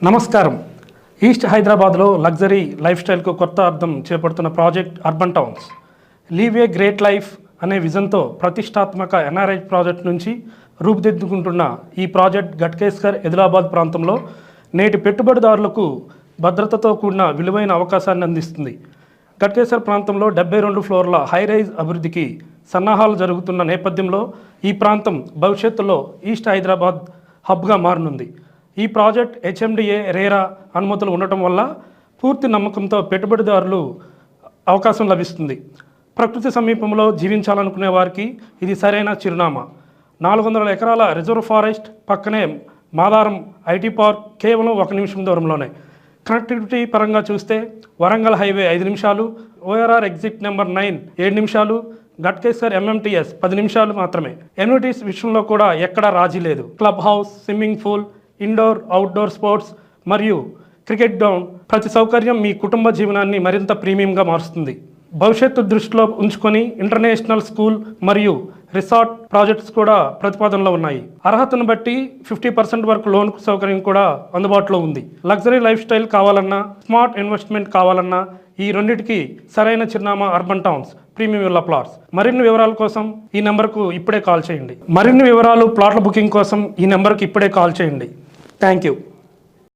నమస్కారం. ఈస్ట్ హైదరాబాద్లో luxury life స్టైల్కు కొత్త అర్థం చేపడుతున్న project urban towns. Leave a great life అనే విజన్తో ప్రతిష్టాత్మక ఎన్ఆర్ఐ ప్రాజెక్ట్ నుంచి రూపుదిద్దుకుంటున్న ఈ ప్రాజెక్ట్ ఘట్కేసర్ ఆదిలాబాద్ ప్రాంతంలో నేటి పెట్టుబడిదారులకు భద్రతతో కూడిన విలువైన అవకాశాన్ని అందిస్తుంది. ఘట్కేసర్ ప్రాంతంలో 72 ఫ్లోర్ల హైరైజ్ అభివృద్ధికి సన్నాహాలు జరుగుతున్న నేపథ్యంలో ఈ ప్రాంతం భవిష్యత్తులో ఈస్ట్ హైదరాబాద్ హబ్గా మారనుంది. ఈ ప్రాజెక్ట్ హెచ్ఎండిఏ రేరా అనుమతులు ఉండటం వల్ల పూర్తి నమ్మకంతో పెట్టుబడిదారులు అవకాశం లభిస్తుంది. ప్రకృతి సమీపంలో జీవించాలనుకునే వారికి ఇది సరైన చిరునామా. 400 ఎకరాల రిజర్వ్ ఫారెస్ట్ పక్కనే మాదారం ఐటీ పార్క్ కేవలం 1 నిమిషం దూరంలోనే. కనెక్టివిటీ పరంగా చూస్తే వరంగల్ హైవే 5 నిమిషాలు, ఓఆర్ఆర్ ఎగ్జిట్ నెంబర్ 9 7 నిమిషాలు, ఘట్కేసర్ ఎంఎంటీఎస్ 10 నిమిషాలు మాత్రమే. ఎమ్యూనిటీస్ విషయంలో కూడా ఎక్కడా రాజీ లేదు. Club house, swimming pool, indoor outdoor sports మరియు క్రికెట్ గ్రౌండ్, ప్రతి సౌకర్యం మీ కుటుంబ జీవనాన్ని మరింత ప్రీమియంగా మారుస్తుంది. భవిష్యత్తు దృష్టిలో ఉంచుకొని ఇంటర్నేషనల్ స్కూల్ మరియు రిసార్ట్ ప్రాజెక్ట్స్ కూడా ప్రతిపాదనలో ఉన్నాయి. అర్హతను బట్టి 50% వరకు లోన్ సౌకర్యం కూడా అందుబాటులో ఉంది. లగ్జరీ లైఫ్ స్టైల్ కావాలన్నా, స్మార్ట్ ఇన్వెస్ట్మెంట్ కావాలన్నా ఈ రెండింటికి సరైన చిరునామా urban towns premium villa plots. మరిన్ని వివరాల కోసం ఈ నెంబర్కు ఇప్పుడే కాల్ చేయండి. మరిన్ని వివరాలు, ప్లాట్ల బుకింగ్ కోసం ఈ నెంబర్కి ఇప్పుడే కాల్ చేయండి. Thank you.